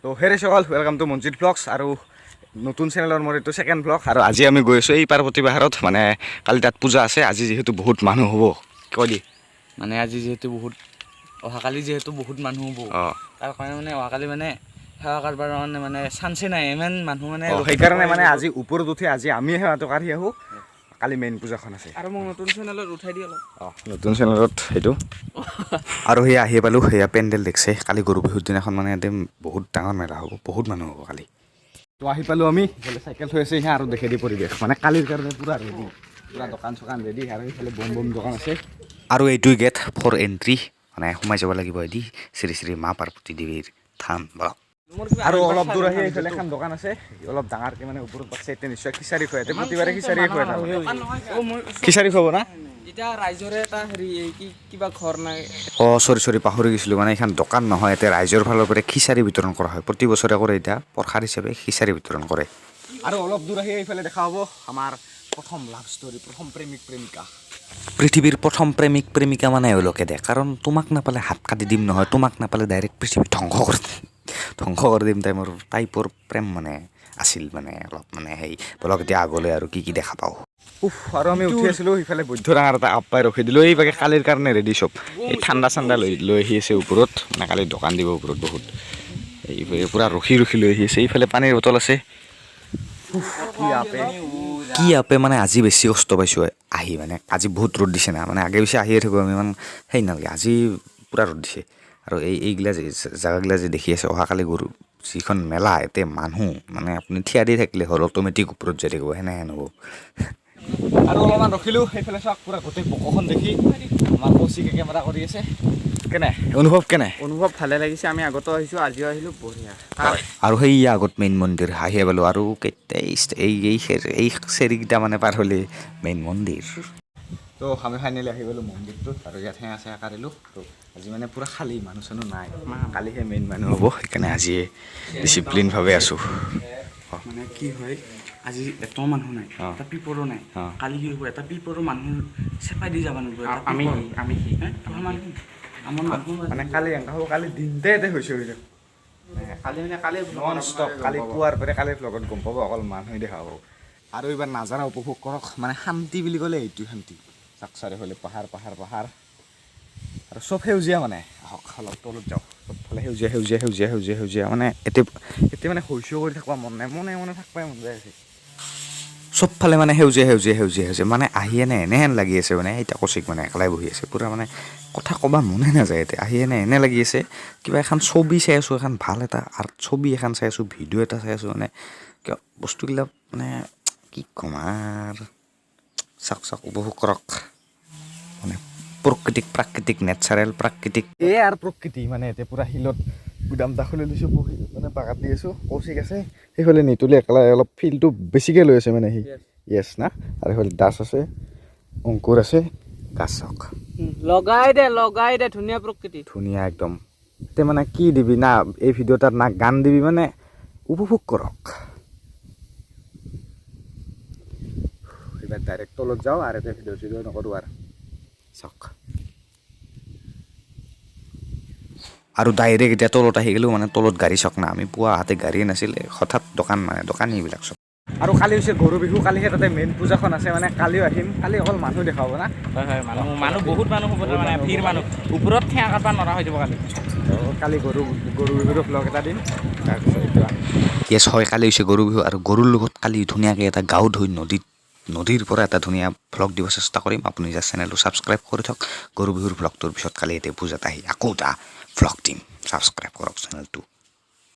তো হেৰে সকল welcome to Manjit blogs আৰু নতুন চেনেলৰ মোৰ এইটো ছেকেণ্ড ব্লগ আৰু আজি আমি গৈ আছোঁ এই পাৰ্বতী পাহাৰত মানে কালি তাত পূজা আছে আজি যিহেতু বহুত মানুহ হ'ব কৈ দি মানে আজি যিহেতু বহুত অহাকালি যিহেতু বহুত মানুহ হ'ব তাৰ কাৰণে মানে অহাকালি মানে সেৱা কাৰবাৰ মানে চান্সে নাই ইমান মানুহ মানে সেইকাৰণে মানে আজি ওপৰত উঠি আজি আমি সেৱাটো কাঢ়ি আহোঁ কালি মেইন পূজাখন আছে আৰু মোক নতুন চেনেলত উঠাই দি অলপ নতুন চেনেলত সেইটো আৰু সেয়া আহি পালোঁ সেয়া পেণ্ডেল দেখছে কালি গৰু বিহুৰ দিনাখন মানে একদম বহুত ডাঙৰ মেলা হ'ব বহুত মানুহ হ'ব কালি তো আহি পালোঁ আমি এইফালে চাইকেল থৈ আছে আৰু দেখে দি পৰিৱেশ মানে কালিৰ কাৰণে পূৰা ৰেডি পূৰা দোকান চোকান ৰেডি আৰু এইফালে বম বম দোকান আছে আৰু এইটোৱে গেট ফৰ এণ্ট্ৰি মানে সোমাই যাব লাগিব এদি শ্ৰী শ্ৰী মা পাৰ্বতী দেৱীৰ থান বলক আৰু অলপ দূৰ আহি এইফালে এখন দোকান আছে অলপ ডাঙৰকৈ মানে ওপৰত পাছে এতিয়া নিশ্চয় খিচাৰি খুৱাই প্ৰতিবাৰে খিচাৰি খুৱাই খিচাৰি খুৱাব না এতিয়া ৰাইজৰে এটা হেৰি কিবা ঘৰ নাই চৰি পাহৰি গৈছিলোঁ মানে এইখন দোকান নহয় এতিয়া ৰাইজৰ ফালৰ পৰা খিচাৰি বিতৰণ কৰা হয় প্ৰতি বছৰে কৰে এতিয়া প্ৰসাদ হিচাপে খিচাৰি বিতৰণ কৰে আৰু অলপ দূৰ আহি এইফালে দেখা হ'ব আমাৰ প্ৰথম লাভ ষ্টৰী প্ৰথম প্ৰেমিক প্ৰেমিকা পৃথিৱীৰ প্ৰথম প্ৰেমিক প্ৰেমিকা মানে এওঁলোকে দে কাৰণ তোমাক নাপালে হাত কাটি দিম নহয় তোমাক নাপালে ডাইৰেক্ট পৃথিৱী ধ্বংস কৰি দিম টাইপৰ প্ৰেম মানে আছিল মানে অলপ মানে সেই বলক এতিয়া আগলৈ আৰু কি কি দেখা পাওঁ আৰু আমি উঠি আছিলোঁ সিফালে বৈদ্য ডাঙৰ এটা আপ পাই ৰখি দিলোঁ এইভাগে কালিৰ কাৰণে ৰেডি চব এই ঠাণ্ডা চাণ্ডা লৈ আহি আছে ওপৰত মানে কালি দোকান দিব ওপৰত বহুত এইভাগে পূৰা ৰখি লৈ আহি আছে এইফালে পানীৰ বটল আছে কি আপে মানে আজি বেছি কষ্ট পাইছোঁ আহি মানে আজি বহুত ৰ'দ দিছে না মানে আগে পিছে আহিয়ে থাকোঁ আমি ইমান সেই নালাগে আজি পূৰা ৰ'দ দিছে আৰু এইগিলা যে জেগাগিলা যে দেখি আছে অহাকালি গৰু যিখন মেলা এতে মানুহ মানে আপুনি থিয় দি থাকিলে হ'ল অট'মেটিক ওপৰত যাই থাকিব সেনেহেন হ'ব আৰু অলপমান ৰখিলোঁ সেইফালে চাওক পূৰা গোটেই বকখন দেখি আমাৰ কৌশিকে কেমেৰা কৰি আছে অনুভৱ ভালে লাগিছে আমি আগতো আহিছোঁ আজিও আহিলোঁ বঢ়িয়া আৰু সেই আগত মেইন মন্দিৰ আহিয়ে পালোঁ আৰু এই চেৰিকেইটা মানে পাৰ হ'লে মেইন মন্দিৰ তো আমি ফাইনেলি আহি পালোঁ মন্দিৰটোত আৰু ইয়াত সেৱা চেৱা কাঢ়িলোঁ তো আজি মানে পূৰা খালী মানুহ চানুহ নাই কালিহে মেইন মানুহ হ'ব সেইকাৰণে আজি ডিচিপ্লিনভাৱে আছোঁ মানে কি হয় আজি এটাও মানুহ নাই এটা পিপৰো নাই কালি কি হ'ব এটা পিপৰো মানুহ চেপাই দি যাব নোৱাৰিব আমি আমাৰ মানুহ মানে কালি এনেকুৱা হ'ব কালি দিনতে হৈছে কালি নন ষ্টপ কালি পুৱাৰ পৰা কালিৰ লগত গম পাব অকল মানুহে দেখা পাব আৰু এইবাৰ নাজানা উপভোগ কৰক মানে শান্তি বুলি ক'লে এইটোৱে শান্তি চাওক চাৰিওফালে পাহাৰ পাহাৰ পাহাৰ আৰু চব সেউজীয়া মানে আহক অলপ তলত যাওঁ চবফালে সেউজীয়া মানে এতিয়া মানে শস্য কৰি থাকিব মন নাই মনে থাকিবই মন যায় আছে চবফালে মানে সেউজীয়া মানে আহি এনেহেন লাগি আছে মানে এতিয়া কৌশিক মানে একেলাই বহি আছে পূৰা মানে কথা ক'বা মনে নাযায় এতিয়া আহি এনে লাগি আছে কিবা এখন ছবি চাই আছোঁ এখন ভাল এটা আৰ্ট ছবি এখন চাই আছোঁ ভিডিঅ' এটা চাই আছোঁ মানে কিয় বস্তুবিলাক মানে কি ক'ম আৰু চাওক উপভোগ কৰক মানে প্ৰাকৃতিক নেচাৰেল প্ৰাকৃতিক এই আৰু প্ৰকৃতি মানে এতিয়া পূৰা শিলত গুদামটা খুলি লৈছোঁ বহি মানে বাগাত দি আছোঁ কৌশিক আছে সেইফালে নিতুলি একেলাই অলপ ফিলটো বেছিকৈ লৈ আছে মানে সি য়েছ না আৰু সেইফালে দাস আছে অংকুৰ আছে গাছ চাওক লগাই দে ধুনীয়া প্ৰকৃতি ধুনীয়া একদম এতিয়া মানে কি দিবি না এই ভিডিঅ'টাত না গান দিবি মানে উপভোগ কৰক এইবাৰ ডাইৰেক্ট তলত যাওঁ আৰু এতিয়া ভিডিঅ' চিডিঅ' নকৰোঁ আৰু চাওক আৰু ডাইৰেক্ট এতিয়া তলত আহি গ'লোঁ মানে তলত গাড়ী চাওক না আমি পুৱা হাতে গাড়ীয়ে নাছিলে হঠাৎ দোকান এইবিলাক চব আৰু কালি হৈছে গৰু বিহু কালিহে তাতে মেইন পূজাখন আছে মানে কালিও আহিম কালি অকল মানুহ দেখাব না হয় মানুহ বহুত মানুহ হ'ব মানে ভিৰ মানুহ ওপৰত সেৱা কাটবা নৰা হৈ যাব কালি গৰু বিহুৰ ব্লগ এটা দিম তাৰপিছত কেছ হয় কালি হৈছে গৰু বিহু আৰু গৰুৰ লগত কালি ধুনীয়াকৈ এটা গাঁও ধুই নদীৰ পৰা এটা ধুনীয়া ভ্লগ দিব চেষ্টা কৰিম আপুনি নিজৰ চেনেলটো ছাবস্ক্ৰাইব কৰি থওক গৰু বিহুৰ ভ্লগটোৰ পিছত কালি এতিয়া পূজাত আহি আকৌ এটা ভ্লগ দিম ছাবস্ক্ৰাইব কৰক চেনেলটো